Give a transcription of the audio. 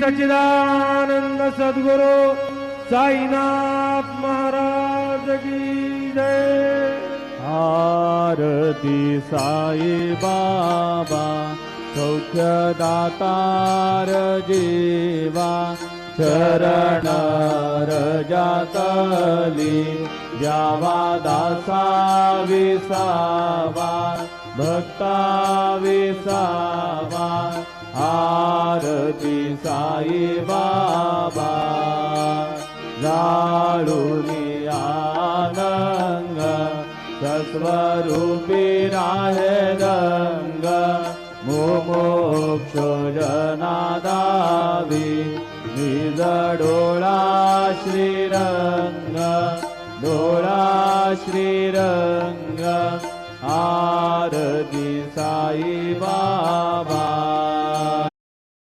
सच्चिदानंद सद्गुरु साईनाथ महाराज की जय। आरती साई बाबा सौख्यदातार जीवा चरण रजातली जावा दासा विसावा भक्ता विसावा। आरती साई बाबा जाळूनी आनंद सस्वरूपी राहे रंग मोक्षो जनादावी निज डोळा श्रीरंग डोळा श्रीरंग। आरती साई बाबा